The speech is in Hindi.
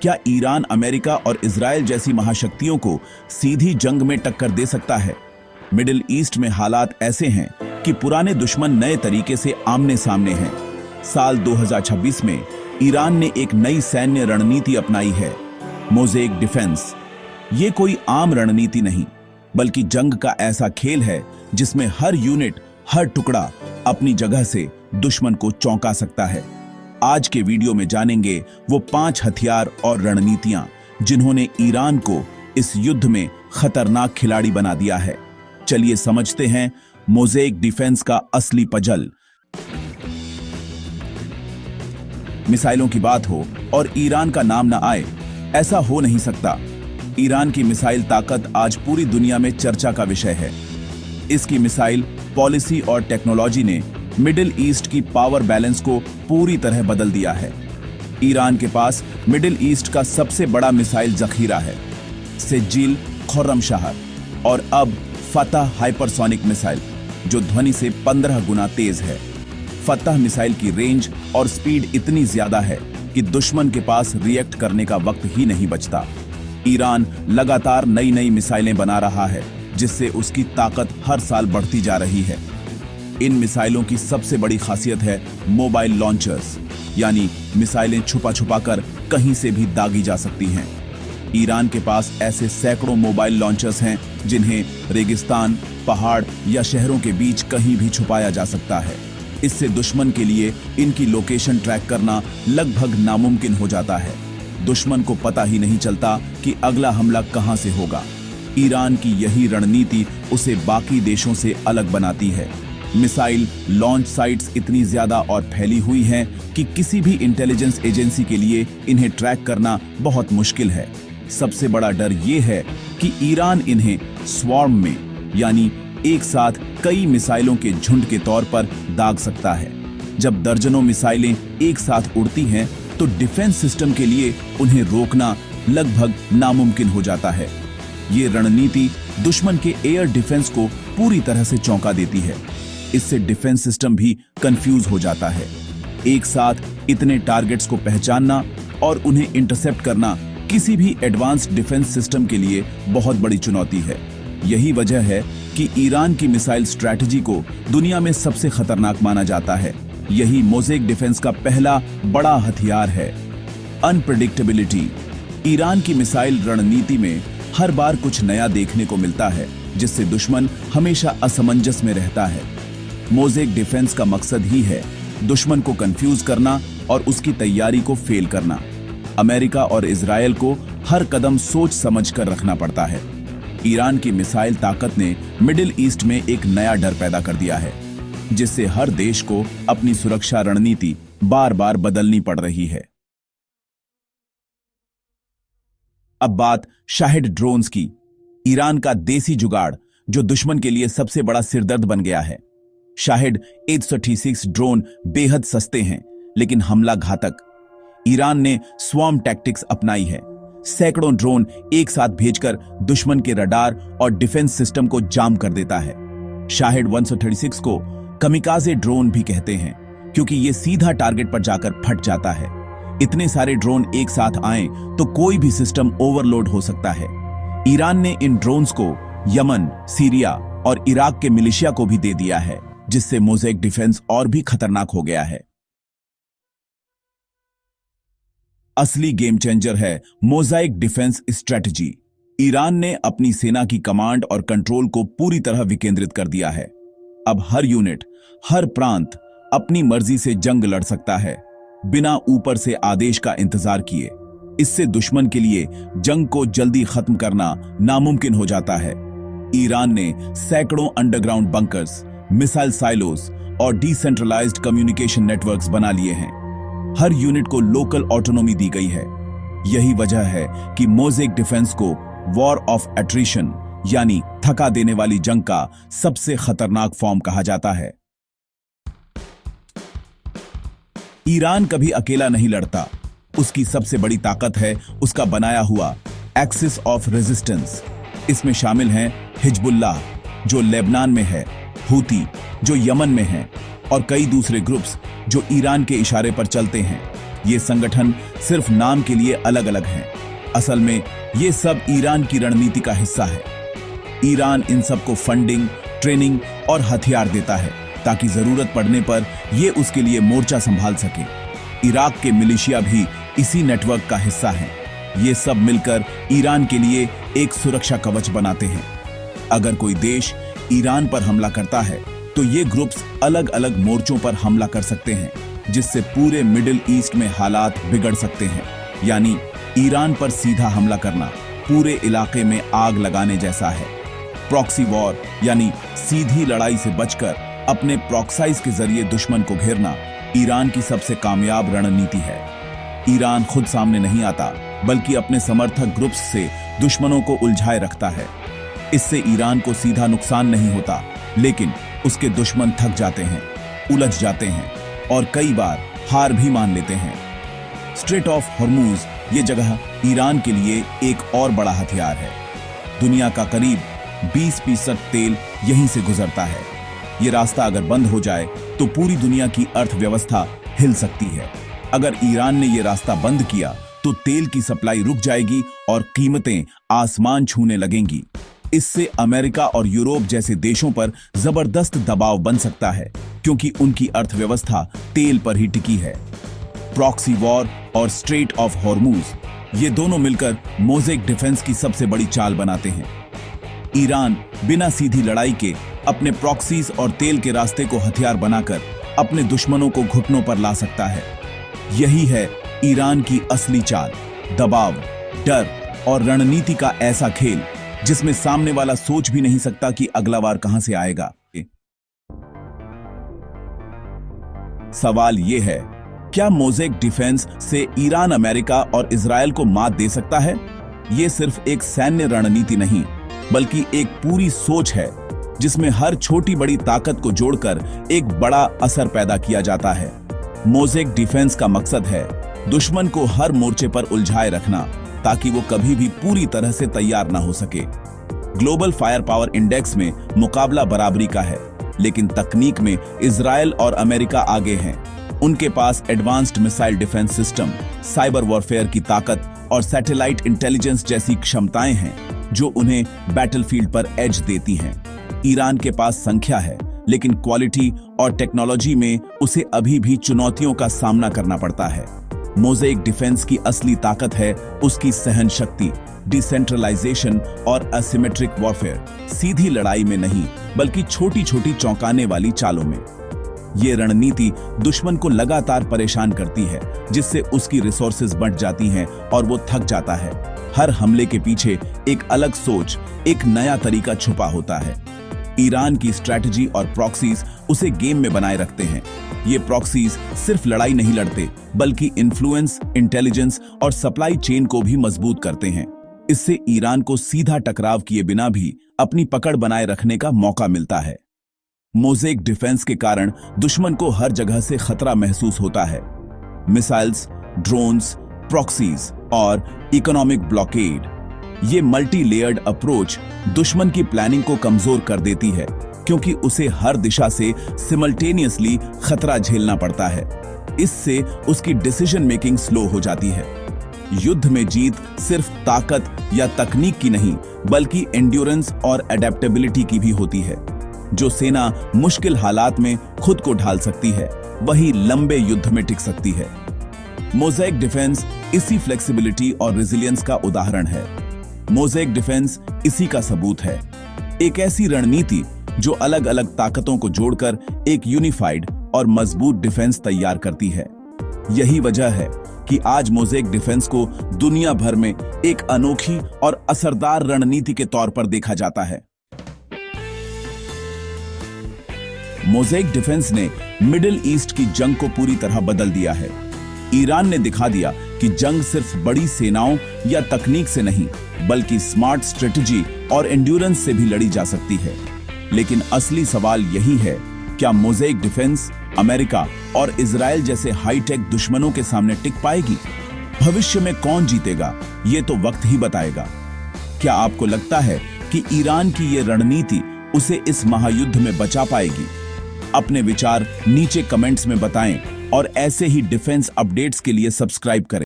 क्या ईरान अमेरिका और इजराइल जैसी महाशक्तियों को सीधी जंग में टक्कर दे सकता है? मिडिल ईस्ट में हालात ऐसे हैं कि पुराने दुश्मन नए तरीके से आमने सामने हैं। साल 2026 में ईरान ने एक नई सैन्य रणनीति अपनाई है, मोज़ेक डिफेंस। ये कोई आम रणनीति नहीं, बल्कि जंग का ऐसा खेल है जिसमें हर यूनिट, हर टुकड़ा अपनी जगह से दुश्मन को चौंका सकता है। आज के वीडियो में जानेंगे वो 5 हथियार और रणनीतियां जिन्होंने ईरान को इस युद्ध में खतरनाक खिलाड़ी बना दिया है। चलिए समझते हैं मोज़ेक डिफेंस का असली पजल। मिसाइलों की बात हो और ईरान का नाम ना आए, ऐसा हो नहीं सकता। ईरान की मिसाइल ताकत आज पूरी दुनिया में चर्चा का विषय है। इसकी मिसाइल पॉलिसी और टेक्नोलॉजी ने मिडिल ईस्ट की पावर बैलेंस को पूरी तरह बदल दिया है। ईरान के पास मिडिल ईस्ट का सबसे बड़ा मिसाइल जखीरा है, सिज्जिल खुर्रमशाह, और अब फतह हाइपरसोनिक मिसाइल जो ध्वनि से 15 गुना तेज है। फतह मिसाइल की रेंज और स्पीड इतनी ज्यादा है कि दुश्मन के पास रिएक्ट करने का वक्त ही नहीं बचता। ईरान लगातार नई नई मिसाइलें बना रहा है, जिससे उसकी ताकत हर साल बढ़ती जा रही है। इन मिसाइलों की सबसे बड़ी खासियत है मोबाइल लॉन्चर्स, यानी मिसाइलें छुपा छुपा कर कहीं से भी दागी जा सकती हैं। ईरान के पास ऐसे सैकड़ों मोबाइल लॉन्चर्स हैं जिन्हें रेगिस्तान, पहाड़ या शहरों के बीच कहीं भी छुपाया जा सकता है। इससे दुश्मन के लिए इनकी लोकेशन ट्रैक करना लगभग नामुमकिन हो जाता है। दुश्मन को पता ही नहीं चलता कि अगला हमला कहां से होगा। ईरान की यही रणनीति उसे बाकी देशों से अलग बनाती है। मिसाइल लॉन्च साइट्स इतनी ज्यादा और फैली हुई हैं कि किसी भी इंटेलिजेंस एजेंसी के लिए इन्हें ट्रैक करना बहुत मुश्किल है। सबसे बड़ा डर ये है कि ईरान इन्हें स्वॉर्म में, यानी एक साथ कई मिसाइलों के झुंड के तौर पर दाग सकता है। जब दर्जनों मिसाइलें एक साथ उड़ती हैं तो डिफेंस सिस्टम के लिए उन्हें रोकना लगभग नामुमकिन हो जाता है। ये रणनीति दुश्मन के एयर डिफेंस को पूरी तरह से चौंका देती है। इससे डिफेंस सिस्टम भी कंफ्यूज हो जाता है। एक साथ इतने टारगेट्स को पहचानना और उन्हें इंटरसेप्ट करना किसी भी एडवांस्ड डिफेंस सिस्टम के लिए बहुत बड़ी चुनौती है। यही वजह है कि ईरान की मिसाइल स्ट्रैटेजी को दुनिया में सबसे खतरनाक माना जाता है। यही मोज़ेक डिफेंस का पहला बड़ा हथियार है, अनप्रेडिक्टेबिलिटी। ईरान की मिसाइल रणनीति में हर बार कुछ नया देखने को मिलता है, जिससे दुश्मन हमेशा असमंजस में रहता है। मोज़ेक डिफेंस का मकसद ही है दुश्मन को कंफ्यूज करना और उसकी तैयारी को फेल करना। अमेरिका और इजराइल को हर कदम सोच समझ कर रखना पड़ता है। ईरान की मिसाइल ताकत ने मिडिल ईस्ट में एक नया डर पैदा कर दिया है, जिससे हर देश को अपनी सुरक्षा रणनीति बार बार बदलनी पड़ रही है। अब बात शाहिद ड्रोन्स की, ईरान का देसी जुगाड़ जो दुश्मन के लिए सबसे बड़ा सिरदर्द बन गया है। शाहिद 836 ड्रोन बेहद सस्ते हैं, लेकिन हमला घातक। ईरान ने स्वॉर्म टैक्टिक्स अपनाई है। सैकड़ों ड्रोन एक साथ भेजकर दुश्मन के रडार और डिफेंस सिस्टम को जाम कर देता है। शाहिद 136 को कमिकाजे ड्रोन भी कहते हैं, क्योंकि ये सीधा टारगेट पर जाकर फट जाता है। इतने सारे ड्रोन एक साथ आएं तो कोई भी सिस्टम ओवरलोड हो सकता है। ईरान ने इन ड्रोन्स को यमन, सीरिया और इराक के मिलिशिया को भी दे दिया है, जिससे मोज़ेक डिफेंस और भी खतरनाक हो गया है। असली गेम चेंजर है मोज़ेक डिफेंस स्ट्रेटजी। ईरान ने अपनी सेना की कमांड और कंट्रोल को पूरी तरह विकेंद्रित कर दिया है। अब हर यूनिट, हर प्रांत अपनी मर्जी से जंग लड़ सकता है, बिना ऊपर से आदेश का इंतजार किए। इससे दुश्मन के लिए जंग को जल्दी खत्म करना नामुमकिन हो जाता है। ईरान ने सैकड़ों अंडरग्राउंड बंकर्स, मिसाइल साइलोज और डिसेंट्रलाइज्ड कम्युनिकेशन नेटवर्क्स बना लिए हैं। हर यूनिट को लोकल ऑटोनॉमी दी गई है। यही वजह है कि मोज़ेक डिफेंस को वॉर ऑफ एट्रिशन, यानी थका देने वाली जंग का सबसे खतरनाक फॉर्म कहा जाता है। ईरान कभी अकेला नहीं लड़ता। उसकी सबसे बड़ी ताकत है उसका बनाया हुआ एक्सिस ऑफ रेजिस्टेंस। इसमें शामिल हैं हिजबुल्लाह जो लेबनान में है, हूती जो यमन में है और कई दूसरे ग्रुप्स जो ईरान के इशारे पर चलते हैं। ये संगठन सिर्फ नाम के लिए अलग अलग हैं। असल में ये सब ईरान की रणनीति का हिस्सा है। ईरान इन सबको फंडिंग, ट्रेनिंग और हथियार देता है ताकि जरूरत पड़ने पर ये उसके लिए मोर्चा संभाल सके। इराक के मिलिशिया भी इसी नेटवर्क का हिस्सा हैं। ये सब मिलकर ईरान के लिए एक सुरक्षा कवच बनाते हैं। अगर कोई देश ईरान पर हमला करता है तो ये ग्रुप्स अलग अलग मोर्चों पर हमला कर सकते हैं, जिससे पूरे मिडिल ईस्ट में हालात बिगड़ सकते हैं। यानी ईरान पर सीधा हमला करना पूरे इलाके में आग लगाने जैसा है। प्रॉक्सी वॉर यानी सीधी लड़ाई से बचकर अपने प्रॉक्साइज के जरिए दुश्मन को घेरना ईरान की सबसे कामयाब रणनीति है। ईरान खुद सामने नहीं आता, बल्कि अपने समर्थक ग्रुप्स से दुश्मनों को उलझाए रखता है। इससे ईरान को सीधा नुकसान नहीं होता, लेकिन उसके दुश्मन थक जाते हैं, उलझ जाते हैं और कई बार हार भी मान लेते हैं। स्ट्रेट ऑफ हॉर्मूज ये जगह ईरान के लिए एक और बड़ा हथियार है। दुनिया का करीब 20% तेल यहीं से गुजरता है। ये रास्ता अगर बंद हो जाए तो पूरी दुनिया की अर्थव्यवस्था हिल सकती है। अगर ईरान ने ये रास्ता बंद किया तो तेल की सप्लाई रुक जाएगी और कीमतें आसमान छूने लगेंगी। इससे अमेरिका और यूरोप जैसे देशों पर जबरदस्त दबाव बन सकता है, क्योंकि उनकी अर्थव्यवस्था तेल पर ही टिकी है। प्रॉक्सी वॉर और स्ट्रेट ऑफ हॉर्मूज ये दोनों मिलकर मोज़ेक डिफेंस की सबसे बड़ी चाल बनाते हैं। ईरान बिना सीधी लड़ाई के अपने प्रॉक्सीज और तेल के रास्ते को हथियार बनाकर अपने दुश्मनों को घुटनों पर ला सकता है। यही है ईरान की असली चाल, दबाव, डर और रणनीति का ऐसा खेल जिसमें सामने वाला सोच भी नहीं सकता कि अगला वार कहां से आएगा। सवाल यह है, क्या मोज़ेक डिफेंस से ईरान अमेरिका और इजराइल को मात दे सकता है? यह सिर्फ एक सैन्य रणनीति नहीं, बल्कि एक पूरी सोच है जिसमें हर छोटी बड़ी ताकत को जोड़कर एक बड़ा असर पैदा किया जाता है। मोज़ेक डिफेंस का मकसद है दुश्मन को हर मोर्चे पर उलझाए रखना, ताकि वो कभी भी पूरी तरह से तैयार ना हो सके। ग्लोबल फायर पावर इंडेक्स में मुकाबला बराबरी का है, लेकिन तकनीक में इजराइल और अमेरिका आगे हैं। उनके पास advanced missile defence system, cyber warfare की ताकत और सैटेलाइट इंटेलिजेंस जैसी क्षमताएं हैं जो उन्हें बैटलफील्ड पर एज देती हैं। ईरान के पास संख्या है, लेकिन क्वालिटी और टेक्नोलॉजी में उसे अभी भी चुनौतियों का सामना करना पड़ता है। मोज़ेक डिफेंस की असली ताकत है उसकी सहन शक्ति, डिसेंट्रलाइजेशन और असिमेट्रिक वॉरफेयर। सीधी लड़ाई में नहीं, बल्कि छोटी छोटी चौंकाने वाली चालों में। ये रणनीति दुश्मन को लगातार परेशान करती है, जिससे उसकी रिसोर्सेज बढ़ जाती हैं और वो थक जाता है। हर हमले के पीछे एक अलग सोच, एक नया तरीका छुपा होता है। ईरान की स्ट्रैटेजी और प्रॉक्सीज उसे गेम में बनाए रखते हैं। ये प्रॉक्सीज सिर्फ लड़ाई नहीं लड़ते, बल्कि इन्फ्लुएंस, इंटेलिजेंस और सप्लाई चेन को भी मजबूत करते हैं। इससे ईरान को सीधा टकराव किए बिना भी अपनी पकड़ बनाए रखने का मौका मिलता है। मोज़ेक डिफेंस के कारण दुश्मन को हर जगह से खतरा महसूस होता है। मिसाइल्स, ड्रोन्स, प्रॉक्सीज और इकोनॉमिक ब्लॉकेड, ये मल्टी लेयर्ड अप्रोच दुश्मन की प्लानिंग को कमजोर कर देती है, क्योंकि उसे हर दिशा से सिमल्टेनियसली खतरा झेलना पड़ता है। इससे उसकी डिसीजन मेकिंग स्लो हो जाती है। युद्ध में जीत सिर्फ ताकत या तकनीक की नहीं, बल्कि एंड्योरेंस और एडेप्टेबिलिटी की भी होती है। जो सेना मुश्किल हालात में खुद को ढाल सकती है, वही लंबे युद्ध में टिक सकती है। मोज़ेक डिफेंस इसी फ्लेक्सिबिलिटी और रेजिलियंस का उदाहरण है। मोज़ेक डिफेंस इसी का सबूत है, एक ऐसी रणनीति जो अलग अलग ताकतों को जोड़कर एक यूनिफाइड और मजबूत डिफेंस तैयार करती है। यही वजह है कि आज मोज़ेक डिफेंस को दुनिया भर में एक अनोखी और असरदार रणनीति के तौर पर देखा जाता है। मोज़ेक डिफेंस ने मिडिल ईस्ट की जंग को पूरी तरह बदल दिया है। ईरान ने दिखा दिया कि जंग सिर्फ बड़ी सेनाओं या तकनीक से नहीं, बल्कि स्मार्ट स्ट्रेटजी और एंड्योरेंस से भी लड़ी जा सकती है। लेकिन असली सवाल यही है, क्या मोज़ेक डिफेंस अमेरिका और इजराइल जैसे हाईटेक दुश्मनों के सामने टिक पाएगी? भविष्य में कौन जीतेगा, ये तो वक्त ही बताएगा। क्या आपको लगता है कि ईरान की ये रणनीति उसे इस महायुद्ध में बचा पाएगी? अपने विचार नीचे कमेंट्स में बताएं और ऐसे ही डिफेंस अपडेट्स के लिए सब्सक्राइब करें।